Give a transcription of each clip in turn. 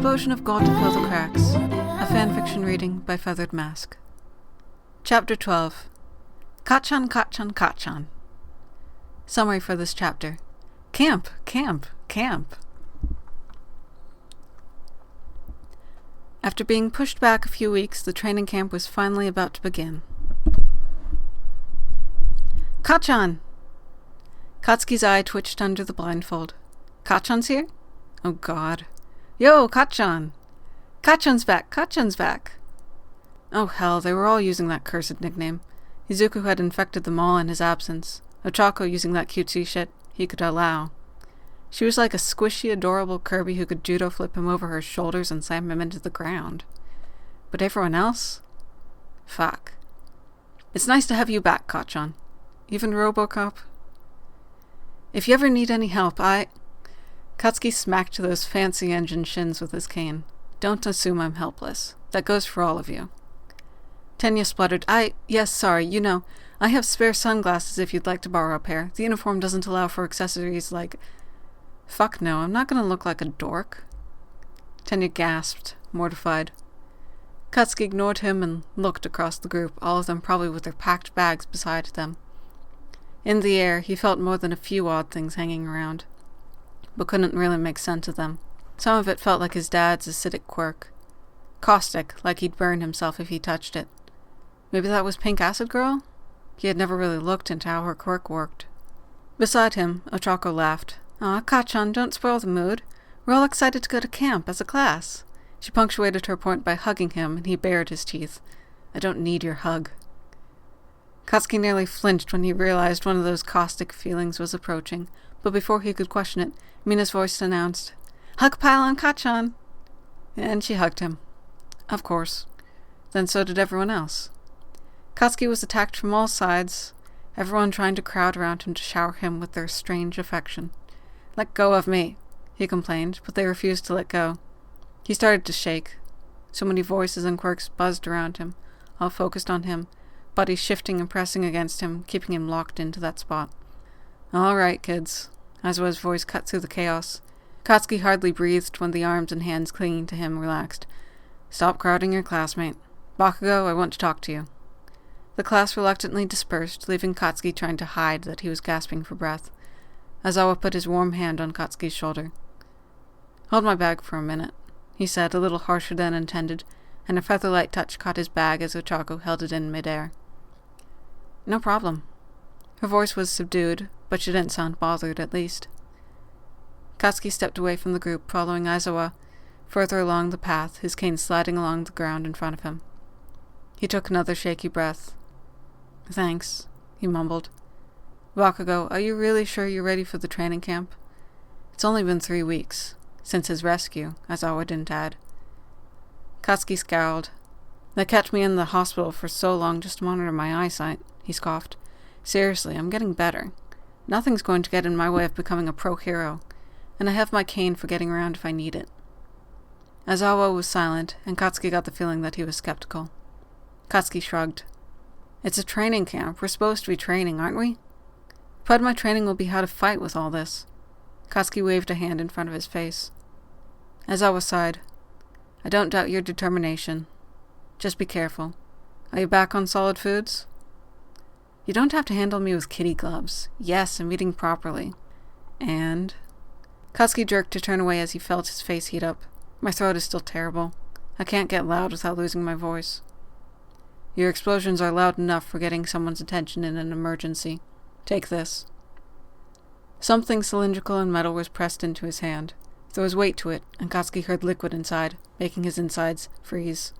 Explosion of God to Fill the Cracks, a fanfiction reading by FeatheredMask. Chapter 12. Kachan, Kachan, Kachan. Summary for this chapter. Camp, camp, camp. After being pushed back a few weeks, the training camp was finally about to begin. Kachan! Katsuki's eye twitched under the blindfold. Kachan's here? Oh God. Yo, Kachan! Kachan's back! Kachan's back! Oh hell, they were all using that cursed nickname. Izuku had infected them all in his absence. Ochako using that cutesy shit he could allow. She was like a squishy, adorable Kirby who could judo flip him over her shoulders and slam him into the ground. But everyone else? Fuck. It's nice to have you back, Kachan. Even Robocop? If you ever need any help, Katsuki smacked those fancy engine shins with his cane. Don't assume I'm helpless. That goes for all of you. Tenya spluttered, yes, sorry, I have spare sunglasses if you'd like to borrow a pair. The uniform doesn't allow for accessories like... Fuck no, I'm not gonna look like a dork. Tenya gasped, mortified. Katsuki ignored him and looked across the group, all of them probably with their packed bags beside them. In the air, he felt more than a few odd things hanging around, but couldn't really make sense of them. Some of it felt like his dad's acidic quirk. Caustic, like he'd burn himself if he touched it. Maybe that was Pink Acid Girl? He had never really looked into how her quirk worked. Beside him, Ochako laughed. Aw, Kachan, don't spoil the mood. We're all excited to go to camp as a class. She punctuated her point by hugging him, and he bared his teeth. I don't need your hug. Katsuki nearly flinched when he realized one of those caustic feelings was approaching, but before he could question it, Mina's voice announced, Hug pile on Kachan! And she hugged him. Of course. Then so did everyone else. Katsuki was attacked from all sides, everyone trying to crowd around him to shower him with their strange affection. Let go of me, he complained, but they refused to let go. He started to shake. So many voices and quirks buzzed around him, all focused on him, bodies shifting and pressing against him, keeping him locked into that spot. All right, kids. Aizawa's voice cut through the chaos. Katsuki hardly breathed when the arms and hands clinging to him relaxed. Stop crowding your classmate. Bakugo, I want to talk to you. The class reluctantly dispersed, leaving Katsuki trying to hide that he was gasping for breath. Aizawa put his warm hand on Katsuki's shoulder. Hold my bag for a minute, he said, a little harsher than intended, and a feather-light touch caught his bag as Ochako held it in midair. No problem. Her voice was subdued, but she didn't sound bothered, at least. Katsuki stepped away from the group, following Aizawa further along the path, his cane sliding along the ground in front of him. He took another shaky breath. Thanks, he mumbled. Bakugo, are you really sure you're ready for the training camp? It's only been 3 weeks, since his rescue, Aizawa didn't add. Katsuki scowled. They kept me in the hospital for so long just to monitor my eyesight, he scoffed. Seriously, I'm getting better. Nothing's going to get in my way of becoming a pro-hero, and I have my cane for getting around if I need it. Aizawa was silent, and Katsuki got the feeling that he was skeptical. Katsuki shrugged. It's a training camp. We're supposed to be training, aren't we? Part of my training will be how to fight with all this. Katsuki waved a hand in front of his face. Aizawa sighed. I don't doubt your determination. Just be careful. Are you back on solid foods? You don't have to handle me with kitty gloves. Yes, I'm eating properly. And... Katsuki jerked to turn away as he felt his face heat up. My throat is still terrible. I can't get loud without losing my voice. Your explosions are loud enough for getting someone's attention in an emergency. Take this. Something cylindrical and metal was pressed into his hand. There was weight to it, and Katsuki heard liquid inside, making his insides freeze.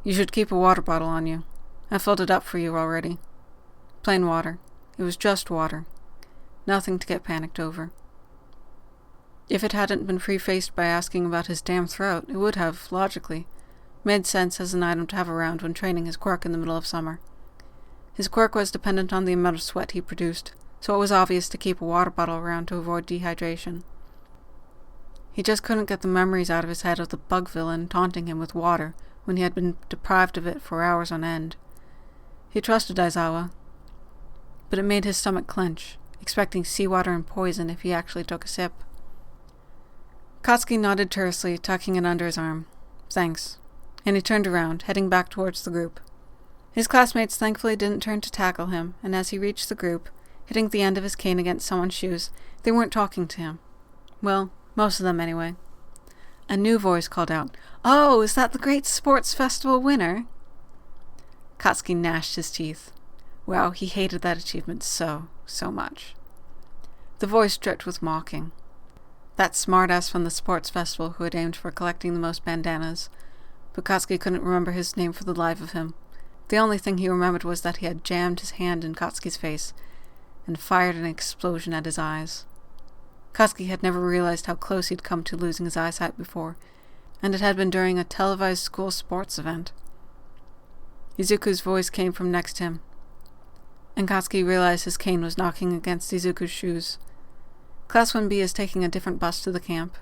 You should keep a water bottle on you. I filled it up for you already. Plain water. It was just water. Nothing to get panicked over. If it hadn't been prefaced by asking about his damn throat, it would have, logically, made sense as an item to have around when training his quirk in the middle of summer. His quirk was dependent on the amount of sweat he produced, so it was obvious to keep a water bottle around to avoid dehydration. He just couldn't get the memories out of his head of the bug villain taunting him with water when he had been deprived of it for hours on end. He trusted Aizawa, but it made his stomach clench, expecting seawater and poison if he actually took a sip. Katsuki nodded tersely, tucking it under his arm. Thanks. And he turned around, heading back towards the group. His classmates thankfully didn't turn to tackle him, and as he reached the group, hitting the end of his cane against someone's shoes, they weren't talking to him. Well, most of them anyway. A new voice called out, "Oh, is that the Great Sports Festival winner?" Katsuki gnashed his teeth. Wow, he hated that achievement so much. The voice dripped with mocking. That smartass from the sports festival who had aimed for collecting the most bandanas. But Katsuki couldn't remember his name for the life of him. The only thing he remembered was that he had jammed his hand in Katsuki's face and fired an explosion at his eyes. Katsuki had never realized how close he'd come to losing his eyesight before, and it had been during a televised school sports event. Izuku's voice came from next to him, and Katsuki realized his cane was knocking against Izuku's shoes. Class 1B is taking a different bus to the camp,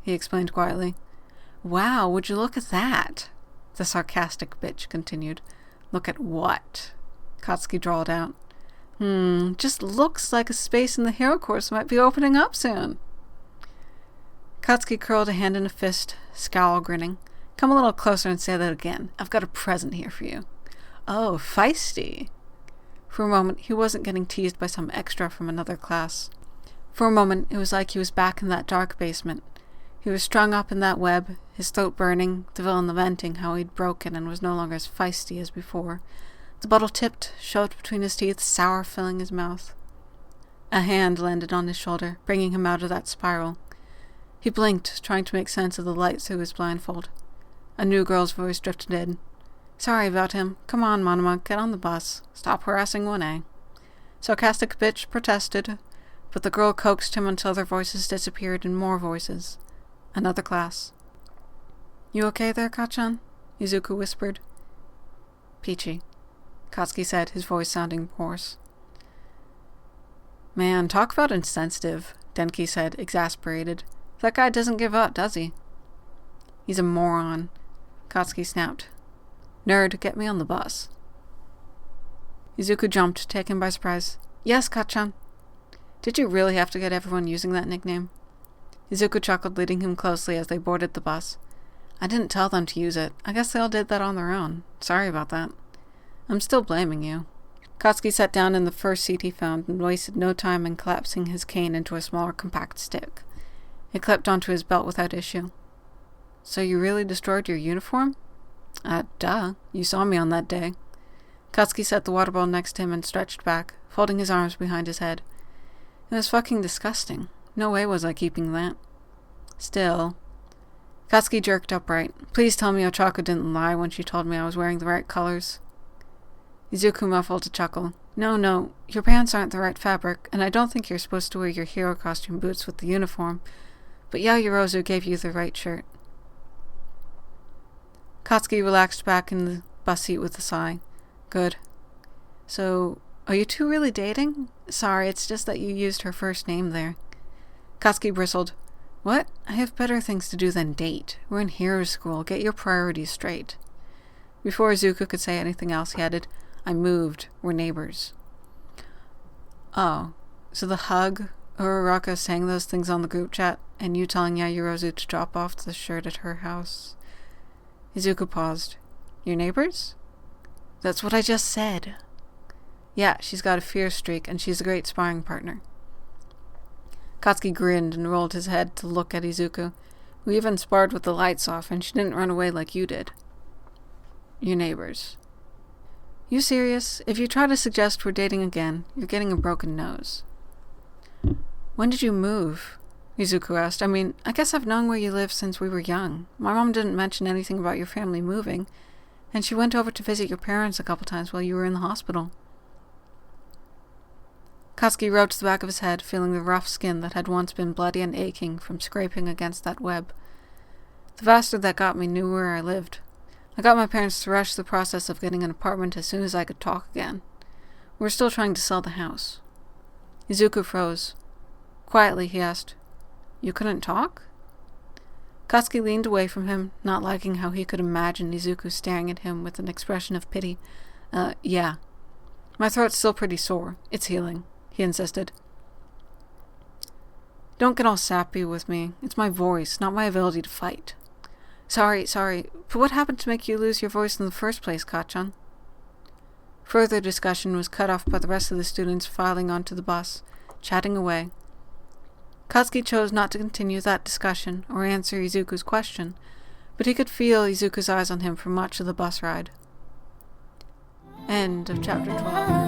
he explained quietly. Wow, would you look at that? The sarcastic bitch continued. Look at what? Katsuki drawled out. Just looks like a space in the hero course might be opening up soon. Katsuki curled a hand in a fist, scowl grinning. Come a little closer and say that again. I've got a present here for you. Oh, feisty. For a moment, he wasn't getting teased by some extra from another class. For a moment, it was like he was back in that dark basement. He was strung up in that web, his throat burning, the villain lamenting how he'd broken and was no longer as feisty as before. The bottle tipped, shoved between his teeth, sour filling his mouth. A hand landed on his shoulder, bringing him out of that spiral. He blinked, trying to make sense of the light through his blindfold. A new girl's voice drifted in. Sorry about him. Come on, Monoma, get on the bus. Stop harassing 1A. Sarcastic bitch protested, but the girl coaxed him until their voices disappeared in more voices. Another class. You okay there, Kachan? Izuku whispered. Peachy, Katsuki said, his voice sounding hoarse. Man, talk about insensitive, Denki said, exasperated. That guy doesn't give up, does he? He's a moron, Katsuki snapped. Nerd, get me on the bus. Izuku jumped, taken by surprise. Yes, Kachan. Did you really have to get everyone using that nickname? Izuku chuckled, leading him closely as they boarded the bus. I didn't tell them to use it. I guess they all did that on their own. Sorry about that. I'm still blaming you. Katsuki sat down in the first seat he found and wasted no time in collapsing his cane into a smaller, compact stick. It clipped onto his belt without issue. So you really destroyed your uniform? Duh. You saw me on that day. Katsuki set the water bottle next to him and stretched back, folding his arms behind his head. It was fucking disgusting. No way was I keeping that. Still. Katsuki jerked upright. Please tell me Ochako didn't lie when she told me I was wearing the right colors. Izuku muffled a chuckle. No, your pants aren't the right fabric, and I don't think you're supposed to wear your hero costume boots with the uniform, but Yayorozu gave you the right shirt. Katsuki relaxed back in the bus seat with a sigh. Good. So, are you two really dating? Sorry, it's just that you used her first name there. Katsuki bristled. What? I have better things to do than date. We're in hero school. Get your priorities straight. Before Izuku could say anything else, he added, I moved. We're neighbors. Oh, so the hug, Uraraka saying those things on the group chat, and you telling Yayorozu to drop off the shirt at her house. Izuku paused. Your neighbors? That's what I just said. Yeah, she's got a fierce streak, and she's a great sparring partner. Katsuki grinned and rolled his head to look at Izuku. We even sparred with the lights off, and she didn't run away like you did. Your neighbors. You serious? If you try to suggest we're dating again, you're getting a broken nose. When did you move? Izuku asked. I mean, I guess I've known where you live since we were young. My mom didn't mention anything about your family moving, and she went over to visit your parents a couple times while you were in the hospital. Katsuki rubbed the back of his head, feeling the rough skin that had once been bloody and aching from scraping against that web. The bastard that got me knew where I lived. I got my parents to rush the process of getting an apartment as soon as I could talk again. We're still trying to sell the house. Izuku froze. Quietly, he asked, You couldn't talk? Katsuki leaned away from him, not liking how he could imagine Izuku staring at him with an expression of pity. Yeah. My throat's still pretty sore. It's healing, he insisted. Don't get all sappy with me. It's my voice, not my ability to fight. Sorry. But what happened to make you lose your voice in the first place, Kachan? Further discussion was cut off by the rest of the students filing onto the bus, chatting away. Katsuki chose not to continue that discussion or answer Izuku's question, but he could feel Izuku's eyes on him for much of the bus ride. End of chapter 12.